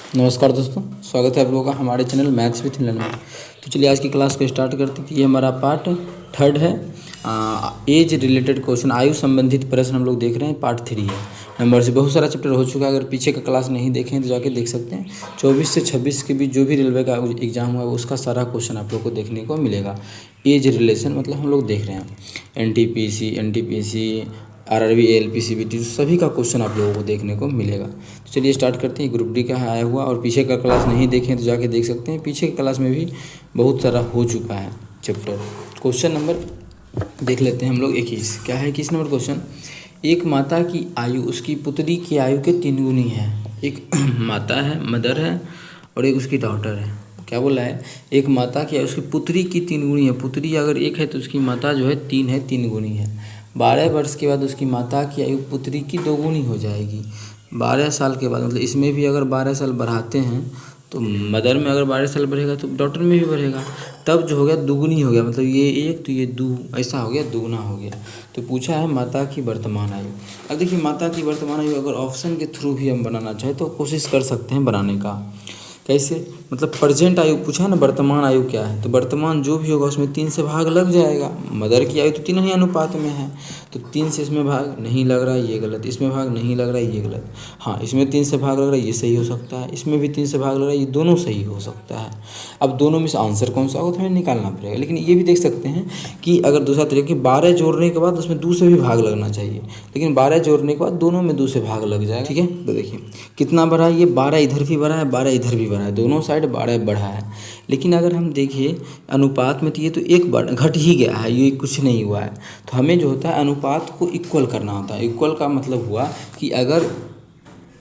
नमस्कार दोस्तों, स्वागत है आप लोगों का हमारे चैनल मैथ्स विथ लर्निंग में। तो चलिए आज की क्लास को स्टार्ट करते हैं। ये हमारा पार्ट थर्ड है। एज रिलेटेड क्वेश्चन, आयु संबंधित प्रश्न हम लोग देख रहे हैं। पार्ट 3 है। नंबर से बहुत सारा चैप्टर हो चुका है। अगर पीछे का क्लास नहीं देखें तो जाके देख सकते हैं। 24 से 26 के बीच जो भी रेलवे का एग्जाम हुआ है उसका सारा क्वेश्चन आप लोग को देखने को मिलेगा। एज रिलेशन मतलब हम लोग देख रहे हैं एनटीपीसी, आरआरबी, एएलपी, सीबीटी सभी का क्वेश्चन आप लोगों को देखने को मिलेगा। तो चलिए स्टार्ट करते हैं। ग्रुप डी का आया हुआ और पीछे का क्लास नहीं देखें तो जाके देख सकते हैं। पीछे के क्लास में भी बहुत सारा हो चुका है चैप्टर। क्वेश्चन नंबर देख लेते हैं हम लोग 21। क्या है 21 नंबर क्वेश्चन? एक माता की आयु उसकी पुत्री की आयु के 3 गुनी है। एक माता है, मदर है, और एक उसकी डॉटर है। क्या बोला है? एक माता की आयु उसकी पुत्री की 3 गुनी है। पुत्री अगर एक है तो उसकी माता जो है 3 है, 3 गुनी है। 12 वर्ष के बाद उसकी माता की आयु पुत्री की 2 गुनी हो जाएगी। 12 साल के बाद, मतलब इसमें भी अगर 12 साल बढ़ाते हैं तो मदर में अगर 12 साल बढ़ेगा तो डॉटर में भी बढ़ेगा। तब जो हो गया दुगुनी हो गया, मतलब ये एक तो ये दो, ऐसा हो गया, दुगुना हो गया। तो पूछा है माता की वर्तमान आयु। अब देखिए माता की वर्तमान आयु अगर ऑप्शन के थ्रू भी हम बनाना चाहें तो कोशिश कर सकते हैं बनाने का। कैसे? मतलब प्रेजेंट आयु पूछा है ना, वर्तमान आयु क्या है, तो वर्तमान जो भी होगा उसमें 3 से भाग लग जाएगा। मदर की आयु तो 3 ही अनुपात में है, तो 3 से इसमें भाग नहीं लग रहा है, ये गलत। इसमें भाग नहीं लग रहा है, ये गलत। हाँ, इसमें 3 से भाग लग रहा है, ये सही हो सकता है। इसमें भी 3 से भाग लग रहा है, ये दोनों सही हो सकता है। अब दोनों में से आंसर कौन सा होगा तो हमें निकालना पड़ेगा। लेकिन ये भी देख सकते हैं कि अगर दूसरा तरीका कि 12 जोड़ने के बाद उसमें 2 से भी भाग लगना चाहिए, लेकिन 12 जोड़ने के बाद दोनों में 2 से भाग लग जाएगा। ठीक है, तो देखिए कितना बढ़ा है, ये 12 इधर भी बढ़ा है, 12 इधर भी बढ़ा है, दोनों साइड 12 बढ़ा है। लेकिन अगर हम देखिए अनुपात में तो ये तो एक घट ही गया है, ये कुछ नहीं हुआ है। तो हमें जो होता है अनुपात को इक्वल करना होता है। इक्वल का मतलब हुआ कि अगर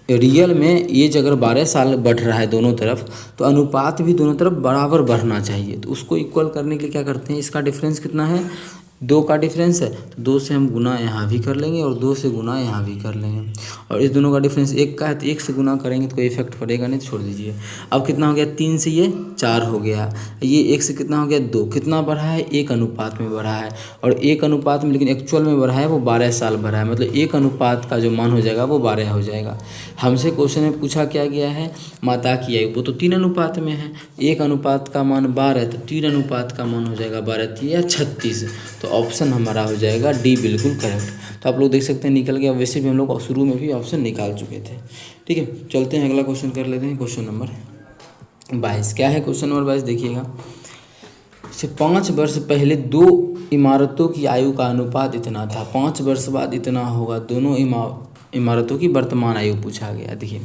रियल में एज अगर 12 साल बढ़ रहा है दोनों तरफ, तो अनुपात भी दोनों तरफ बराबर बढ़ना चाहिए। तो उसको इक्वल करने के लिए क्या करते हैं, इसका डिफरेंस कितना है, 2 का डिफरेंस है, तो 2 से हम गुना यहाँ भी कर लेंगे और 2 से गुना यहाँ भी कर लेंगे। और इस दोनों का डिफरेंस 1 का है तो 1 से गुना करेंगे तो कोई इफेक्ट पड़ेगा नहीं, छोड़ दीजिए। अब कितना हो गया, 3 से ये 4 हो गया, ये 1 से कितना हो गया, 2। कितना बढ़ा है, 1 अनुपात में बढ़ा है। और 1 अनुपात में, लेकिन एक्चुअल में बढ़ा है वो 12 साल बढ़ा है, मतलब 1 अनुपात का जो मान हो जाएगा वो 12 हो जाएगा। हमसे क्वेश्चन में पूछा क्या गया है, माता की आयु, वो तो 3 अनुपात में है। 1 अनुपात का मान 12 तो 3 अनुपात का मान हो जाएगा 12 या 36। तो ऑप्शन हमारा हो जाएगा डी, बिल्कुल करेक्ट। तो आप लोग देख सकते हैं निकल गया। वैसे भी हम लोग शुरू में भी ऑप्शन निकाल चुके थे। ठीक है, चलते हैं अगला क्वेश्चन कर लेते हैं। Question number 22। क्या है क्वेश्चन नंबर 22? देखिएगा, से 5 वर्ष पहले 2 इमारतों की आयु का अनुपात इतना था, 5 वर्ष बाद इतना होगा। दोनों इमारतों की वर्तमान आयु पूछा गया। देखिए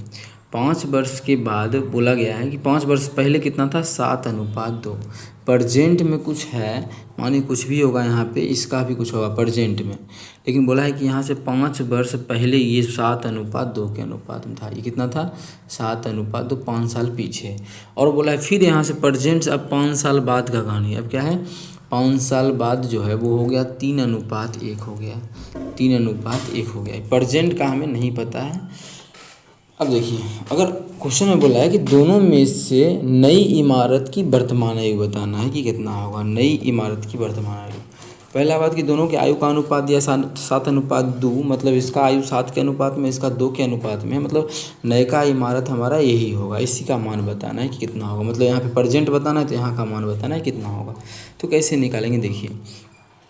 5 वर्ष के बाद बोला गया है कि 5 वर्ष पहले कितना था, 7:2। प्रजेंट में कुछ है, मानिए कुछ भी होगा यहाँ पे, इसका भी कुछ होगा प्रजेंट में। लेकिन बोला है कि यहाँ से 5 वर्ष पहले ये 7:2 के अनुपात में था। ये कितना था, 7:2, 5 साल पीछे। और बोला है फिर यहाँ से प्रजेंट, अब 5 साल बाद का कहानी। अब क्या है, 5 साल बाद जो है वो हो गया 3:1 हो गया, 3:1 हो गया। प्रजेंट का हमें नहीं पता है। अब देखिए, अगर क्वेश्चन में बोला है कि दोनों में से नई इमारत की वर्तमान आयु बताना है कि कितना होगा नई इमारत की वर्तमान आयु। पहला बात कि दोनों के आयु का अनुपात दिया 7:2, मतलब इसका आयु 7 के अनुपात में, इसका 2 के अनुपात में है, मतलब नए का इमारत हमारा यही होगा। इसी का मान बताना है कि कितना होगा, मतलब यहाँ पे प्रेजेंट बताना है तो यहाँ का मान बताना है कितना होगा। तो कैसे निकालेंगे, देखिए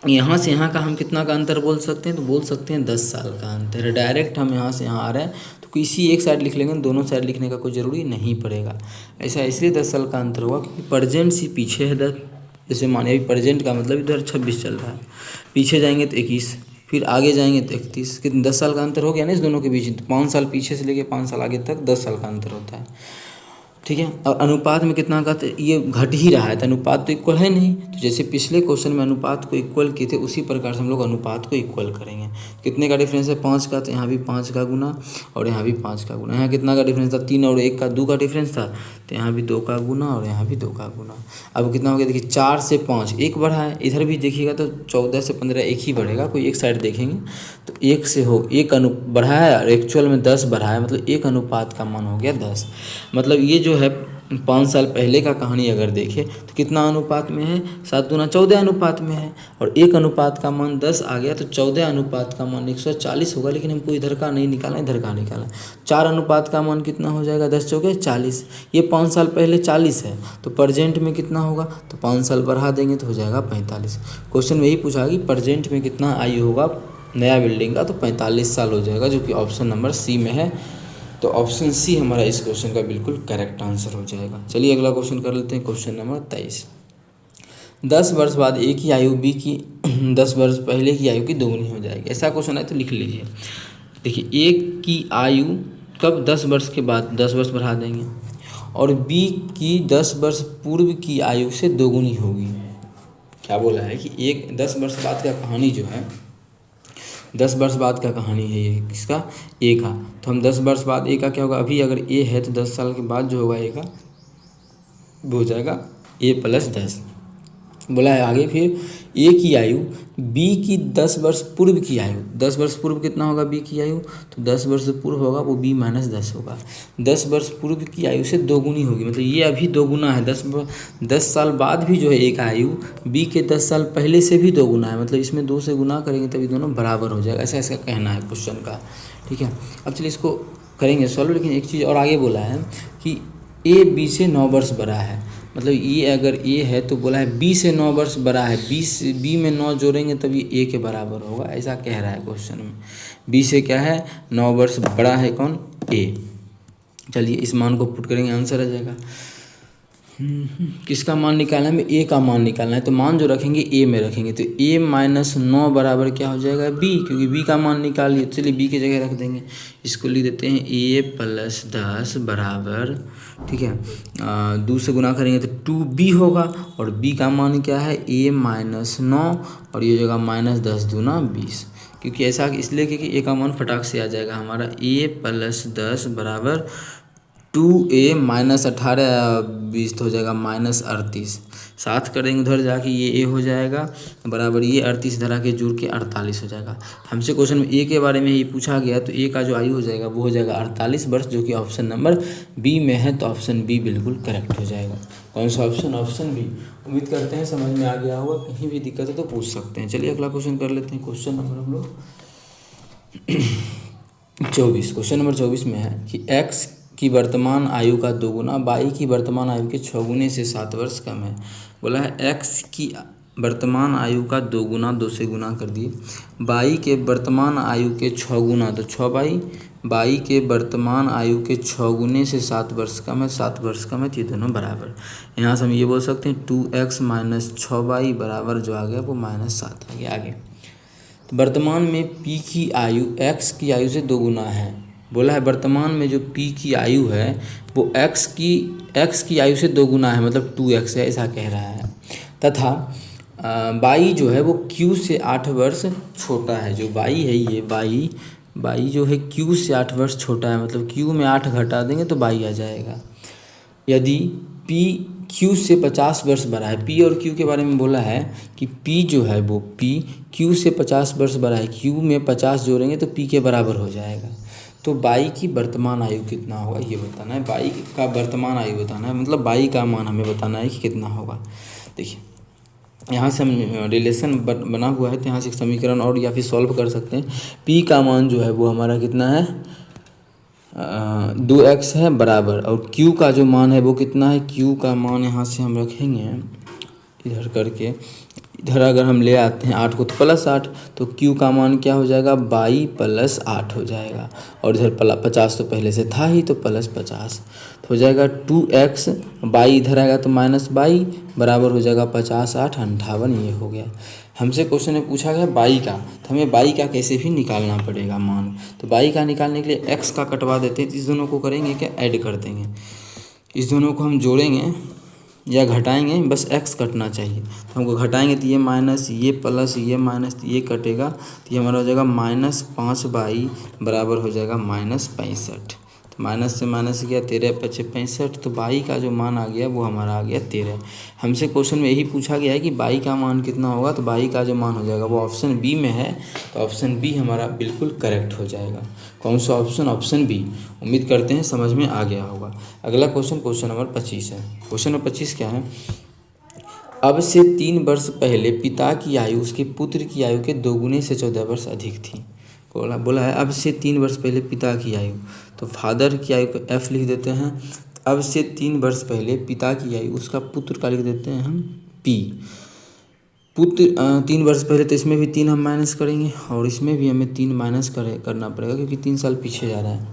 यहाँ से यहाँ का हम कितना का अंतर बोल सकते हैं, तो बोल सकते हैं 10 साल का अंतर है। डायरेक्ट हम यहाँ से यहाँ आ रहे हैं तो किसी एक साइड लिख लेंगे, दोनों साइड लिखने का कोई ज़रूरी नहीं पड़ेगा। ऐसा इसलिए 10 साल का अंतर हुआ क्योंकि प्रजेंट से पीछे है 10। जैसे मानिए अभी प्रजेंट का मतलब इधर 26 चल रहा है, पीछे जाएंगे तो 21, फिर आगे जाएंगे तो 31। कितने 10 साल का अंतर हो गया ना इस दोनों के बीच। 5 साल पीछे से लेके 5 साल आगे तक 10 साल का अंतर होता है। ठीक है, और अनुपात में कितना का, तो ये घट ही रहा है, तो अनुपात तो इक्वल है नहीं। तो जैसे पिछले क्वेश्चन में अनुपात को इक्वल किए थे उसी प्रकार से हम लोग अनुपात को इक्वल करेंगे। कितने का डिफरेंस है, 5 का, तो यहाँ भी 5 का गुना और यहाँ भी 5 का गुना। यहाँ कितना का डिफरेंस था, 3 और 1 का 2 का डिफरेंस था, तो यहाँ भी 2 का गुना और यहाँ भी 2 का गुना। अब कितना हो गया, देखिए 4 से 5 1 बढ़ा है, इधर भी देखिएगा तो 14 से 15 1 ही बढ़ेगा। कोई एक साइड देखेंगे तो 1 से हो 1 बढ़ा है और एक्चुअल में 10 बढ़ा है, मतलब 1 अनुपात का मान हो गया 10। मतलब ये जो है 5 साल पहले का कहानी अगर देखें तो कितना अनुपात में है, 7 दूना 14 अनुपात में है। और एक अनुपात का मान 10 आ गया तो 14 अनुपात का मान 140 होगा, लेकिन हमको इधर का नहीं निकालना, इधर का निकालना। 4 अनुपात का मान कितना हो जाएगा, 10 चौके 40। ये 5 साल पहले 40 है तो प्रेजेंट में कितना होगा, तो 5 साल बढ़ा देंगे तो हो जाएगा 45। क्वेश्चन में यही पूछा कि प्रेजेंट में कितना आयु होगा नया बिल्डिंग का, तो 45 साल हो जाएगा, जो कि ऑप्शन नंबर सी में है। तो ऑप्शन सी हमारा इस क्वेश्चन का बिल्कुल करेक्ट आंसर हो जाएगा। चलिए अगला क्वेश्चन कर लेते हैं, क्वेश्चन नंबर 23। 10 वर्ष बाद ए की आयु बी की 10 वर्ष पहले की आयु की दोगुनी हो जाएगी। ऐसा क्वेश्चन है तो लिख लीजिए। देखिए ए की आयु कब 10 वर्ष के बाद 10 वर्ष बढ़ा देंगे, और बी की 10 वर्ष पूर्व की आयु से दोगुनी होगी। क्या बोला है कि एक 10 वर्ष बाद का कहानी जो है, 10 वर्ष बाद का कहानी है ये, किसका, ए का। तो हम 10 वर्ष बाद ए का क्या होगा, अभी अगर ए है तो 10 साल के बाद जो होगा ए का वो हो जाएगा ए प्लस 10। बोला है आगे फिर ए की आयु बी की 10 वर्ष पूर्व की आयु, 10 वर्ष पूर्व कितना होगा बी की आयु, तो 10 वर्ष पूर्व होगा वो बी माइनस 10 होगा। 10 वर्ष पूर्व की आयु से दोगुनी होगी, मतलब ये अभी दोगुना है। 10 साल बाद भी जो है ए का आयु बी के 10 साल पहले से भी दोगुना है, मतलब इसमें 2 से गुना करेंगे तभी दोनों बराबर हो जाएगा। ऐसा इसका कहना है क्वेश्चन का, ठीक है। अब चलिए इसको करेंगे सॉल्व, लेकिन एक चीज़ और आगे बोला है कि ए बी से 9 वर्ष बड़ा है, मतलब ये अगर ए है तो बोला है बी से 9 वर्ष बड़ा है, बी में 9 जोड़ेंगे तभी ए के बराबर होगा, ऐसा कह रहा है क्वेश्चन में। बी से क्या है 9 वर्ष बड़ा है कौन, ए। चलिए इस मान को पुट करेंगे, आंसर आ जाएगा। किसका मान निकालना है, ए का मान निकालना है, तो मान जो रखेंगे ए में रखेंगे, तो ए माइनस 9 बराबर क्या हो जाएगा बी, क्योंकि बी का मान निकाल लिए। चलिए बी की जगह रख देंगे, इसको लिख देते हैं ए प्लस 10 बराबर, ठीक है, 2 से गुना करेंगे तो 2b होगा, और b का मान क्या है a माइनस 9, और ये जगह माइनस 10 दूना 20, क्योंकि ऐसा इसलिए क्योंकि a का मान फटाक से आ जाएगा हमारा a प्लस 10 बराबर 2a माइनस 18 20 तो हो जाएगा माइनस 38। 7 करेंगे उधर जाके ये a हो जाएगा बराबर ये 38 इधर आके जुड़ के 48 हो जाएगा। हमसे क्वेश्चन में a के बारे में ही पूछा गया, तो a का जो आयु हो जाएगा वो हो जाएगा 48 वर्ष, जो कि ऑप्शन नंबर बी में है। तो ऑप्शन बी बिल्कुल करेक्ट हो जाएगा। कौन सा ऑप्शन, ऑप्शन बी। उम्मीद करते हैं समझ में आ गया होगा, कहीं भी दिक्कत है तो पूछ सकते हैं। चलिए अगला क्वेश्चन कर लेते हैं। क्वेश्चन नंबर हम लोग 24, क्वेश्चन नंबर 24 में है कि x की वर्तमान आयु का 2 गुना y की वर्तमान आयु के 6 गुने से 7 वर्ष कम है। बोला है x की वर्तमान आयु का 2 गुना, 2 से गुना कर दिए, y के वर्तमान आयु के 6 गुना तो 6y, y के वर्तमान आयु के 6 गुने से 7 वर्ष कम है, 7 वर्ष कम है, तो ये दोनों बराबर। यहाँ से हम ये बोल सकते हैं 2x माइनस 6y बराबर जो आ गया वो माइनस 7 आ गया। आगे वर्तमान में p की आयु x की आयु से 2 गुना है। बोला है वर्तमान में जो p की आयु है वो x की आयु से 2 गुना है, मतलब 2x है, ऐसा कह रहा है। तथा y जो है वो q से 8 वर्ष छोटा है। जो y है ये y जो है q से 8 वर्ष छोटा है, मतलब q में 8 घटा देंगे तो y आ जाएगा। यदि p q से 50 वर्ष बड़ा है, p और q के बारे में बोला है कि p जो है वो p q से 50 वर्ष बड़ा है, q में 50 जोड़ेंगे तो p के बराबर हो जाएगा। तो y की वर्तमान आयु कितना होगा ये बताना है, y का वर्तमान आयु बताना है, मतलब y का मान हमें बताना है कि कितना होगा। देखिए यहाँ से हम रिलेशन बना हुआ है, तो यहाँ से एक समीकरण और या फिर सॉल्व कर सकते हैं। p का मान जो है वो हमारा कितना है 2x है बराबर, और q का जो मान है वो कितना है, q का मान यहाँ से हम रखेंगे इधर करके, इधर अगर हम ले आते हैं 8 को तो प्लस 8, तो q का मान क्या हो जाएगा y प्लस 8 हो जाएगा, और इधर 50 तो पहले से था ही तो प्लस 50 तो हो जाएगा 2x, y इधर आएगा तो माइनस y बराबर हो जाएगा 50 8 58, ये हो गया। हमसे क्वेश्चन में पूछा गया y का, तो हमें y का कैसे भी निकालना पड़ेगा मान। तो y का निकालने के लिए x का कटवा देते हैं, तो इस दोनों को करेंगे क्या, ऐड कर देंगे, इस दोनों को हम जोड़ेंगे या घटाएंगे, बस x कटना चाहिए। तो हमको घटाएंगे तो ये माइनस, ये प्लस, ये माइनस, तो ये कटेगा, तो ये हमारा हो जाएगा -5y बराबर हो जाएगा -65। तो माइनस से माइनस गया, 13 पचे 65, तो बाई का जो मान आ गया वो हमारा आ गया 13। हमसे क्वेश्चन में यही पूछा गया है कि बाई का मान कितना होगा, तो बाई का जो मान हो जाएगा वो ऑप्शन बी में है, तो ऑप्शन बी हमारा बिल्कुल करेक्ट हो जाएगा। कौन सा ऑप्शन? Option B. उम्मीद करते हैं समझ में आ गया होगा। अगला क्वेश्चन नंबर 25 है। क्वेश्चन नंबर 25 क्या है? अब से 3 वर्ष पहले पिता की आयु उसके पुत्र की आयु के 2 गुने से 14 वर्ष अधिक थी। बोला है अब से 3 वर्ष पहले पिता की आयु, तो फादर की आयु को एफ लिख देते हैं। अब से 3 वर्ष पहले पिता की आयु, उसका पुत्र का लिख देते हैं हम पी। पुत्र 3 वर्ष पहले, तो इसमें भी 3 हम माइनस करेंगे और इसमें भी हमें 3 माइनस करना पड़ेगा क्योंकि 3 साल पीछे जा रहा है।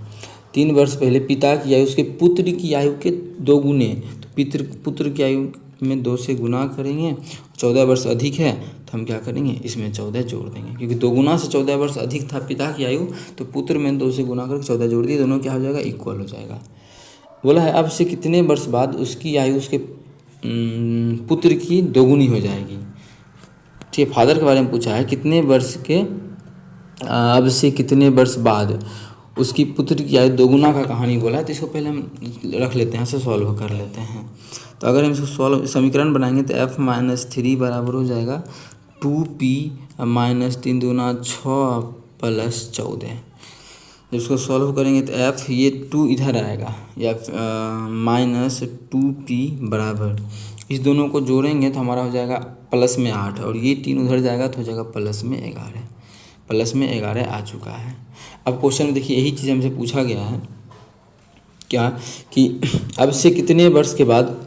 3 वर्ष पहले पिता की आयु उसके पुत्र की आयु के 2 गुने, तो पुत्र की आयु में 2 से गुना करेंगे। 14 वर्ष अधिक है तो हम क्या करेंगे, इसमें 14 जोड़ देंगे क्योंकि 2 गुना से 14 वर्ष अधिक था पिता की आयु, तो पुत्र में 2 से गुना करके 14 जोड़ दिए, दोनों क्या हो जाएगा, इक्वल हो जाएगा। बोला है अब से कितने वर्ष बाद उसकी आयु उसके पुत्र की 2 गुनी हो जाएगी। ठीक, फादर के बारे में पूछा है कितने वर्ष के, अब से कितने वर्ष बाद उसकी पुत्र की आयु 2 गुना का कहानी बोला है, तो इसको पहले हम रख लेते हैं, ऐसे सॉल्व कर लेते हैं। तो अगर हम इसको समीकरण बनाएंगे तो f-3 बराबर हो जाएगा 2p माइनस 3 दूना 6 प्लस 14। जब इसको सॉल्व करेंगे तो f ये 2 इधर आएगा या माइनस 2p बराबर, इस दोनों को जोड़ेंगे तो हमारा हो जाएगा प्लस में 8 और ये 3 उधर जाएगा तो हो जाएगा प्लस में 11। प्लस में 11 आ चुका है। अब क्वेश्चन में देखिए यही चीज़ हमसे पूछा गया है क्या कि अब से कितने वर्ष के बाद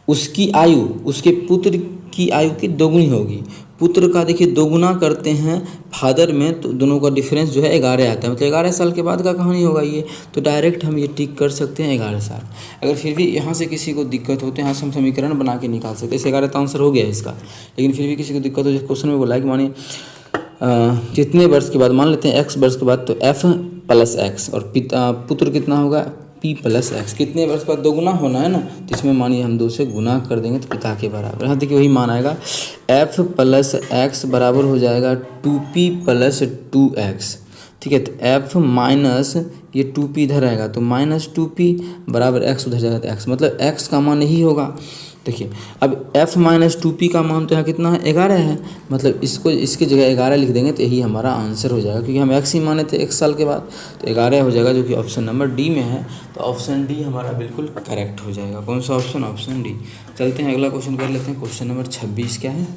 उसकी आयु उसके पुत्र की आयु की 2 गुनी होगी। पुत्र का देखिए 2 गुना करते हैं फादर में तो दोनों का डिफरेंस जो है 11 आता है, मतलब 11 साल के बाद का कहानी होगा ये, तो डायरेक्ट हम ये टिक कर सकते हैं 11 साल। अगर फिर भी यहाँ से किसी को दिक्कत होते हैं, यहाँ से हम समीकरण बना के निकाल सकते हैं, इस 11 का आंसर हो गया इसका। लेकिन फिर भी किसी को दिक्कत हो, जैसे क्वेश्चन में बोला है कि मानिए कितने वर्ष के बाद, मान लेते हैं x वर्ष के बाद, तो f प्लस एक्स और पुत्र कितना होगा p प्लस एक्स। कितने वर्ष के बाद 2 गुना होना है ना, तो इसमें मानिए हम 2 से गुना कर देंगे तो पिता के बराबर। यहाँ देखिए वही मान आएगा f प्लस एक्स बराबर हो जाएगा 2p प्लस 2x। ठीक है, तो f माइनस ये 2p इधर आएगा तो माइनस 2p बराबर x उधर जाएगा तो x, मतलब x का मान यही होगा। देखिए अब f माइनस 2p का मान तो यहाँ कितना है 11 है, मतलब इसको इसकी जगह 11 लिख देंगे तो यही हमारा आंसर हो जाएगा क्योंकि हम x ही माने थे 1 साल के बाद, तो 11 हो जाएगा जो कि ऑप्शन नंबर डी में है। तो ऑप्शन डी हमारा बिल्कुल करेक्ट हो जाएगा। कौन सा ऑप्शन? Option D. चलते हैं अगला क्वेश्चन कर लेते हैं। क्वेश्चन नंबर 26 क्या है?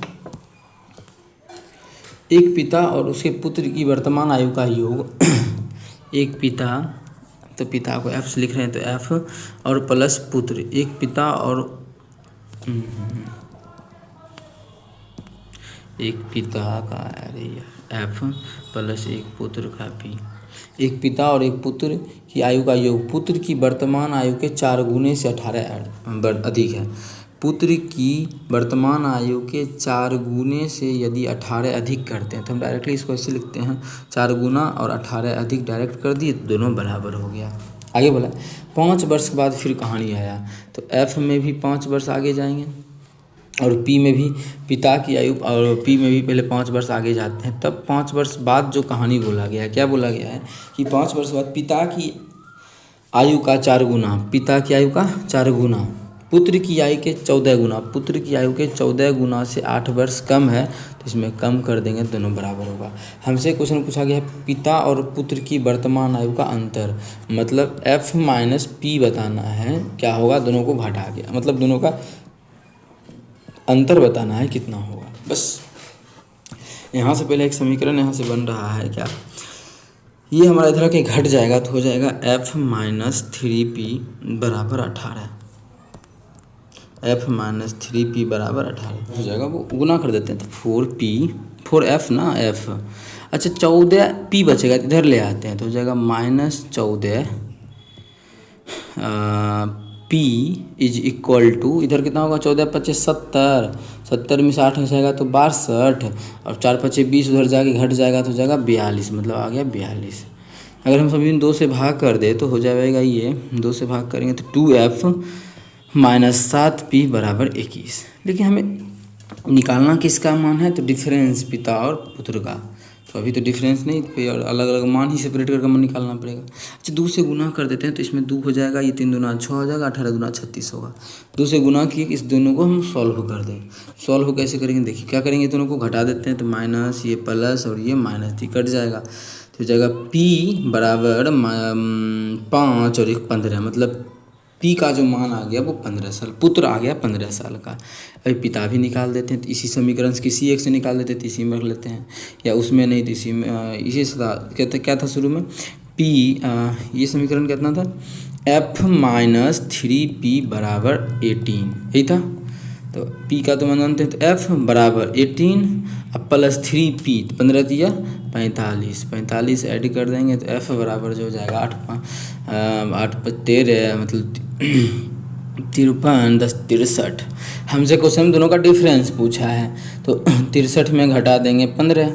एक पिता और उसके पुत्र की वर्तमान आयु का योग एक पिता, तो पिता को f से लिख रहे हैं तो f और प्लस पुत्र, एक पिता और एक पिता का f प्लस एक पुत्र का p, एक पिता और एक पुत्र की आयु का योग पुत्र की वर्तमान आयु के 4 गुने से 18 अधिक है। पुत्र की वर्तमान आयु के 4 गुने से यदि 18 अधिक करते हैं तो हम डायरेक्टली इसको ऐसे लिखते हैं 4 गुना और 18 अधिक डायरेक्ट कर दिए तो दोनों बराबर हो गया। आगे बोला 5 वर्ष के बाद फिर कहानी आया, तो f में भी 5 वर्ष आगे जाएंगे और p में भी पिता की आयु और p में भी पहले 5 वर्ष आगे जाते हैं, तब 5 वर्ष बाद जो कहानी बोला गया है, क्या बोला गया है कि 5 वर्ष बाद पिता की आयु का 4 गुना, पिता की आयु का 4 गुना, पुत्र की आयु के 14 गुना, पुत्र की आयु के 14 गुना से 8 वर्ष कम है तो इसमें कम कर देंगे दोनों बराबर होगा। हमसे क्वेश्चन पूछा गया है पिता और पुत्र की वर्तमान आयु का अंतर, मतलब f माइनस पी बताना है, क्या होगा दोनों को घटा के, मतलब दोनों का अंतर बताना है कितना होगा। बस यहाँ से पहले एक समीकरण यहाँ से बन रहा है क्या, ये हमारा इधर के घट जाएगा तो हो जाएगा f माइनस 3p बराबर 18, f माइनस 3p बराबर 18 हो जाएगा, वो गुना कर देते हैं तो 4f ना f, अच्छा 14p बचेगा इधर ले आते हैं तो हो जाएगा minus 14 p is equal to, इधर कितना होगा 14 पच्चे 70, 70 में से 8 हो जाएगा तो 62 और 4 पच्चे 20 उधर जाके घट जाएगा तो हो जाएगा 42, मतलब आ गया 42। अगर हम सभी 2 से भाग कर दे तो हो जाएगा ये 2 से भाग करेंगे तो 2f माइनस 7p बराबर 21। लेकिन हमें निकालना किसका मान है, तो डिफरेंस पिता और पुत्र का, तो अभी तो डिफरेंस नहीं, फिर अलग अलग मान ही सेपरेट करके हमें निकालना पड़ेगा। अच्छा 2 से गुना कर देते हैं तो इसमें 2 हो जाएगा, ये 3 दूना 6 हो जाएगा, 18 दूना 36 होगा। 2 से गुना किए इस दोनों को हम सॉल्व कर दें। सॉल्व कैसे करेंगे देखिए, क्या करेंगे, दोनों को घटा देते हैं तो माइनस, ये प्लस और ये माइनस, कट जाएगा तो हो जाएगा P बराबर 5 और 1 15, मतलब P का जो मान आ गया वो 15 साल, पुत्र आ गया 15 साल का। अभी पिता भी निकाल देते हैं तो इसी समीकरण से किसी एक से निकाल देते हैं तो इसी में रख लेते हैं, या उसमें नहीं तो इसी में, इसी से कहते क्या था शुरू में P, ये समीकरण कितना था, F माइनस 3P बराबर 18, यही था। तो P का तो मान जानते हैं, तो F बराबर 18 अब प्लस 3P, 15 दिया 45 ऐड कर देंगे तो F बराबर जो हो जाएगा 8 13, मतलब 53 10 63। हमसे क्वेश्चन दोनों का डिफरेंस पूछा है तो 63 में घटा देंगे 15,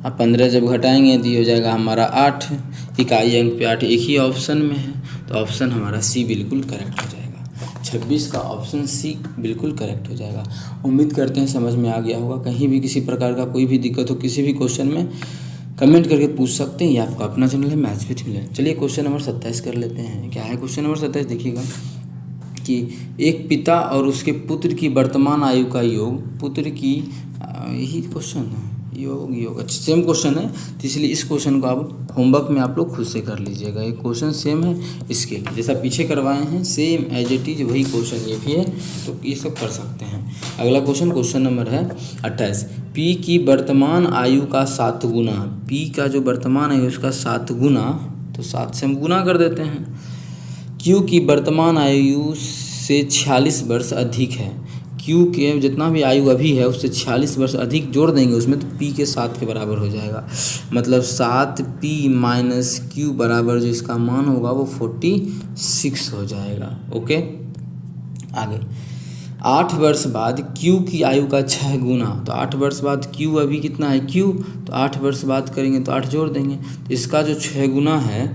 अब 15 जब घटाएंगे तो ये हो जाएगा हमारा 8, इकाई अंक पे 8 एक ही ऑप्शन में है, तो ऑप्शन हमारा सी बिल्कुल करेक्ट हो जाएगा। 26 का ऑप्शन सी बिल्कुल करेक्ट हो जाएगा। उम्मीद करते हैं समझ में आ गया होगा। कहीं भी किसी प्रकार का कोई भी दिक्कत हो किसी भी क्वेश्चन में कमेंट करके पूछ सकते हैं, या आपका अपना चैनल है मैथ्स विद विलेन। चलिए क्वेश्चन नंबर 27 कर लेते हैं। क्या है क्वेश्चन नंबर 27, देखिएगा कि एक पिता और उसके पुत्र की वर्तमान आयु का योग, पुत्र की, यही क्वेश्चन है, योग अच्छा सेम क्वेश्चन है, तो इसलिए इस क्वेश्चन को आप होमवर्क में आप लोग खुद से कर लीजिएगा। ये क्वेश्चन सेम है, इसके जैसा पीछे करवाए हैं सेम एज इट इज वही क्वेश्चन ये भी है, तो ये सब कर सकते हैं। अगला क्वेश्चन नंबर है 28, P की वर्तमान आयु का 7 गुना, P का जो वर्तमान आयु उसका 7 गुना, तो 7 से हम गुना कर देते हैं। Q की वर्तमान आयु से 46 वर्ष अधिक है, Q के जितना भी आयु अभी है उससे 46 वर्ष अधिक जोड़ देंगे उसमें, तो P के 7 के बराबर हो जाएगा, मतलब 7P माइनस Q बराबर जो इसका मान होगा वो 46 हो जाएगा। ओके, आगे 8 वर्ष बाद Q की आयु का 6 गुना, तो 8 वर्ष बाद Q अभी कितना है Q, तो 8 वर्ष बाद करेंगे तो 8 जोड़ देंगे, तो इसका जो 6 गुना है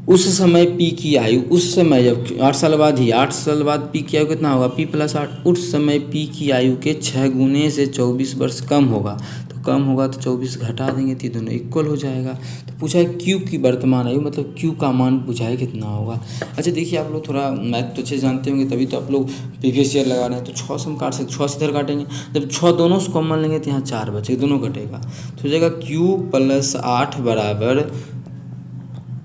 उस समय P की आयु, उस समय जब 8 साल बाद ही, 8 साल बाद P की आयु कितना होगा P प्लस 8, उस समय P की आयु के 6 गुने से 24 वर्ष कम होगा, तो कम होगा तो 24 घटा देंगे तो दोनों इक्वल हो जाएगा। तो पूछा है Q की वर्तमान आयु, मतलब Q का मान पूछा है कितना होगा। अच्छा देखिए, आप लोग थोड़ा मैथ तो अच्छे जानते होंगे तभी तो आप लोग प्रीवियस ईयर लगा रहे हैं, तो 6 से हम काट सकते, 6 से इधर काटेंगे, जब 6 दोनों से कॉमन लेंगे तो यहाँ 4 बचेगा, दोनों कटेगा, तो हो जाएगा Q प्लस 8 बराबर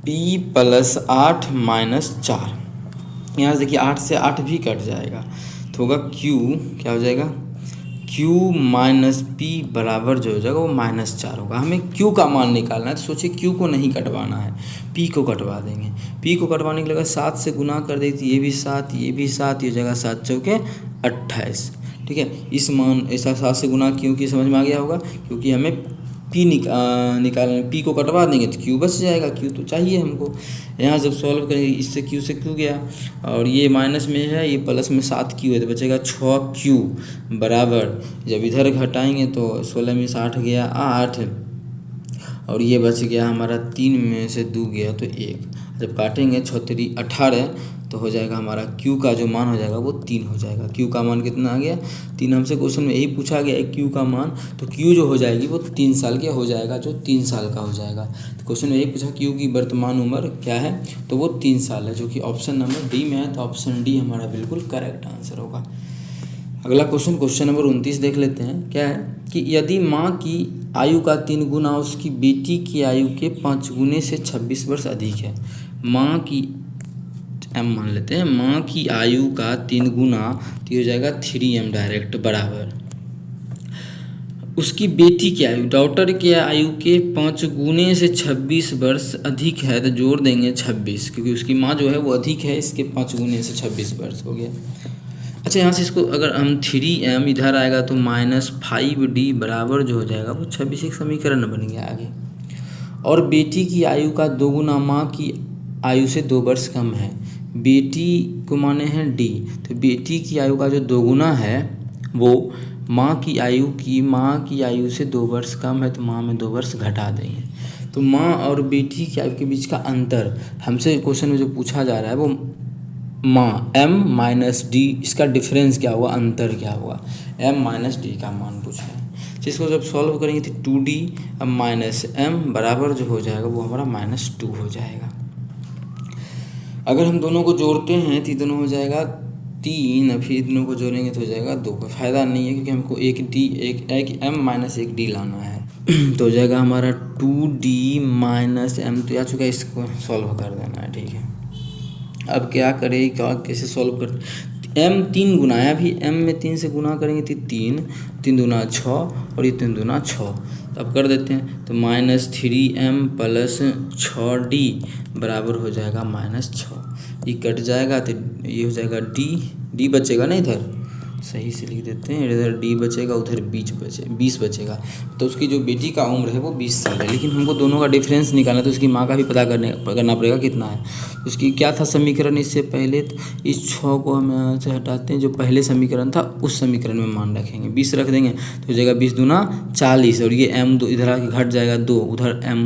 P प्लस 8 माइनस 4। यहाँ से देखिए 8 से 8 भी कट जाएगा, तो होगा Q, क्या हो जाएगा Q माइनस P बराबर जो हो जाएगा वो -4 होगा। हमें Q का मान निकालना है, तो सोचिए Q को नहीं कटवाना है, P को कटवा देंगे। P को कटवाने के लिए 7 से गुना कर देती, ये भी 7 ये भी 7, ये हो जाएगा 7 चौके 28। ठीक है, इस मान ऐसा 7 से गुना क्योंकि समझ में आ गया होगा, क्योंकि हमें P निकालने, P को कटवा देंगे तो Q बच जाएगा, Q तो चाहिए हमको। यहाँ जब सॉल्व करेंगे इससे Q से Q गया, और ये माइनस में है ये प्लस में 7Q है, तो बचेगा 6Q बराबर, जब इधर घटाएंगे तो 16 में 8 गया 8, और ये बच गया हमारा 3 में से 2 गया तो 1, जब काटेंगे 6 3 18, तो हो जाएगा हमारा Q का जो मान हो जाएगा वो 3 हो जाएगा। Q का मान कितना आ गया 3, हमसे क्वेश्चन में यही पूछा गया है Q का मान, तो Q जो हो जाएगी वो 3 साल की हो जाएगा, जो 3 साल का हो जाएगा। तो क्वेश्चन में यही पूछा Q की वर्तमान उम्र क्या है, तो वो 3 साल है, जो कि ऑप्शन नंबर डी में है, तो ऑप्शन डी हमारा बिल्कुल करेक्ट आंसर होगा। अगला क्वेश्चन नंबर 29 देख लेते हैं। क्या है कि यदि माँ की आयु का 3 गुना उसकी बेटी की आयु के 5 गुने से 26 वर्ष अधिक है, माँ की m मान लेते हैं, माँ की आयु का 3 गुना, तो हो जाएगा 3m डायरेक्ट बराबर उसकी बेटी की आयु, डॉटर की आयु के 5 गुने से 26 वर्ष अधिक है, तो जोड़ देंगे 26, क्योंकि उसकी माँ जो है वो अधिक है, इसके 5 गुने से 26 वर्ष हो गया। अच्छा यहाँ से इसको अगर हम 3m इधर आएगा तो -5d बराबर जो हो जाएगा वो 26, एक समीकरण बन गया आगे। और बेटी की आयु का 2 गुना माँ की आयु से 2 वर्ष कम है, बेटी को माने हैं d, तो बेटी की आयु का जो 2 गुना है वो माँ की आयु से 2 वर्ष कम है, तो माँ में 2 वर्ष घटा देंगे। तो माँ और बेटी की आयु के बीच का अंतर हमसे क्वेश्चन में जो पूछा जा रहा है वो माँ m माइनस डी, इसका डिफरेंस क्या हुआ, अंतर क्या हुआ, m माइनस डी का मान पूछा है। तो इसको जब सॉल्व करेंगे तो 2D अब माइनस m बराबर जो हो जाएगा वो हमारा -2 हो जाएगा। अगर हम दोनों को जोड़ते हैं तो दोनों हो जाएगा 3, और फिर दोनों को जोड़ेंगे तो हो जाएगा 2। कोई फ़ायदा नहीं है क्योंकि हमको एक m माइनस एक d लाना है। तो हो जाएगा हमारा 2D माइनस m, तो आ चुका है, इसको सॉल्व कर देना है। ठीक है, अब क्या करें, क्या कैसे सॉल्व कर, m 3 गुनाया भी, m में 3 से गुना करेंगे तो 3 दूना 6 और ये 3 दूना 6। तो अब कर देते हैं, तो -3m प्लस 6d बराबर हो जाएगा -6। ये कट जाएगा तो ये हो जाएगा d बचेगा ना, इधर सही से लिख देते हैं, इधर d बचेगा, उधर 20 बचेगा। तो उसकी जो बेटी का उम्र है वो 20 साल है, लेकिन हमको दोनों का डिफरेंस निकालना, तो उसकी माँ का भी पता करना पड़ेगा कितना है। उसकी क्या था समीकरण, इससे पहले इस 6 को हम यहाँ से हटाते हैं, जो पहले समीकरण था उस समीकरण में मान रखेंगे, 20 रख देंगे तो हो जाएगा 20 दूना 40, और ये m इधर आके घट जाएगा 2, उधर m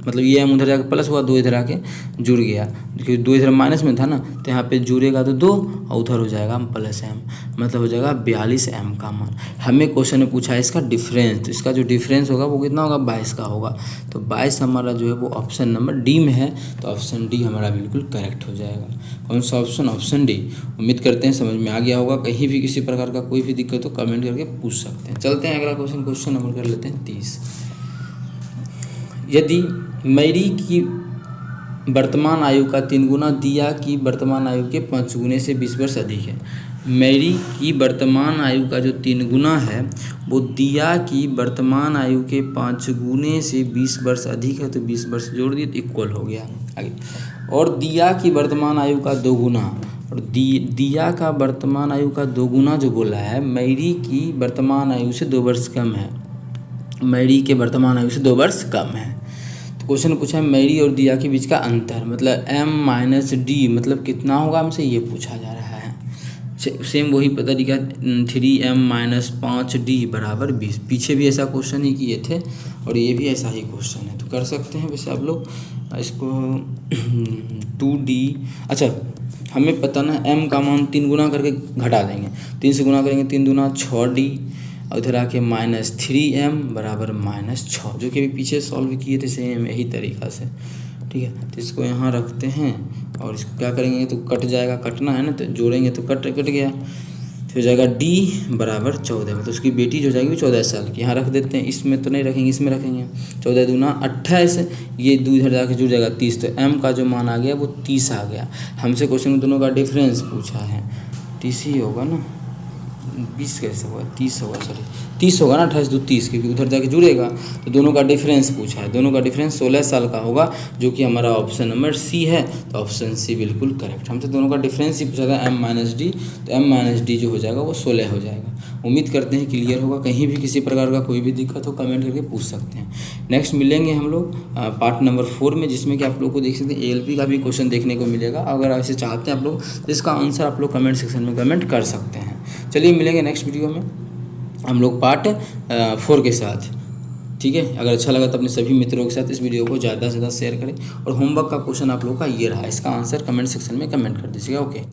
मतलब ये m उधर जाके प्लस हुआ, 2 इधर आके जुड़ गया, क्योंकि 2 इधर माइनस में था ना, तो यहाँ पे जुड़ेगा तो 2 और उधर हो जाएगा प्लस m, मतलब हो जाएगा 42 m का मान। हमें क्वेश्चन में पूछा है इसका डिफरेंस, तो इसका जो डिफरेंस होगा वो कितना होगा, 22 का होगा। तो 22 हमारा जो है वो ऑप्शन नंबर डी में है, तो ऑप्शन डी हमारा बिल्कुल करेक्ट हो जाएगा। कौन सा ऑप्शन, ऑप्शन डी। उम्मीद करते हैं समझ में आ गया होगा। कहीं भी किसी प्रकार का कोई भी दिक्कत हो कमेंट करके पूछ सकते हैं। चलते हैं अगला क्वेश्चन, क्वेश्चन नंबर कर लेते हैं 30। यदि मैरी की वर्तमान आयु का 3 गुना दिया की वर्तमान आयु के 5 गुने से 20 वर्ष अधिक है। मैरी की वर्तमान आयु का जो 3 गुना है वो दिया की वर्तमान आयु के 5 गुने से 20 वर्ष अधिक है, तो 20 वर्ष जोड़ दिए तो इक्वल हो गया। आगे, और दिया की वर्तमान आयु का 2 गुना, और दिया का वर्तमान आयु का 2 गुना जो बोला है, मैरी की वर्तमान आयु से 2 वर्ष कम है, मैरी के वर्तमान आयु से 2 वर्ष कम है। तो क्वेश्चन पूछा है मैरी और दिया के बीच का अंतर, मतलब m माइनस डी मतलब कितना होगा, हमसे ये पूछा जा रहा है। सेम वही तरीका 3m माइनस 5d बराबर 20, पीछे भी ऐसा क्वेश्चन ही किए थे और ये भी ऐसा ही क्वेश्चन है, तो कर सकते हैं वैसे आप लोग इसको 2d। अच्छा, हमें पता ना m का मान 3 गुना करके घटा देंगे, 3 से गुना करेंगे 3 दूना 6d, और इधर आके -3m बराबर -6, जो कि अभी पीछे सॉल्व किए थे सेम यही तरीका से। ठीक है, तो इसको यहाँ रखते हैं और इसको क्या करेंगे, तो कट जाएगा, कटना है ना, तो जोड़ेंगे तो कट गया, तो हो जाएगा d बराबर 14, मतलब उसकी बेटी जो जाएगी 14 साल की। यहाँ रख देते हैं, इसमें तो नहीं रखेंगे, इसमें रखेंगे, 14 दूना 28, ये 2 इधर जाके जुड़ जाएगा 30, तो m का जो मान आ गया वो 30 आ गया। हमसे क्वेश्चन में दोनों का डिफरेंस पूछा है, 30 ही होगा ना, 20 कैसे होगा, 30 होगा, सॉरी 30 होगा ना, 28 2 30, क्योंकि उधर जाके जुड़ेगा। तो दोनों का डिफरेंस पूछा है, दोनों का डिफरेंस 16 साल का होगा, जो कि हमारा ऑप्शन नंबर सी है, तो ऑप्शन सी बिल्कुल करेक्ट। हमसे दोनों का डिफरेंस ही पूछा था m माइनस डी, तो m माइनस डी जो हो जाएगा वो 16 हो जाएगा। उम्मीद करते हैं क्लियर होगा। कहीं भी किसी प्रकार का कोई भी दिक्कत हो कमेंट करके पूछ सकते हैं। नेक्स्ट मिलेंगे हम लोग पार्ट नंबर 4 में, जिसमें कि आप लोग को देख सकते हैं ALP का भी क्वेश्चन देखने को मिलेगा। अगर ऐसे चाहते हैं आप लोग तो इसका आंसर आप लोग कमेंट सेक्शन में कमेंट कर सकते हैं। चलिए मिलेंगे नेक्स्ट वीडियो में हम लोग पार्ट 4 के साथ। ठीक है, अगर अच्छा लगा तो अपने सभी मित्रों के साथ इस वीडियो को ज़्यादा से ज़्यादा शेयर करें, और होमवर्क का क्वेश्चन आप लोग का ये रहा, इसका आंसर कमेंट सेक्शन में कमेंट कर दीजिएगा। ओके।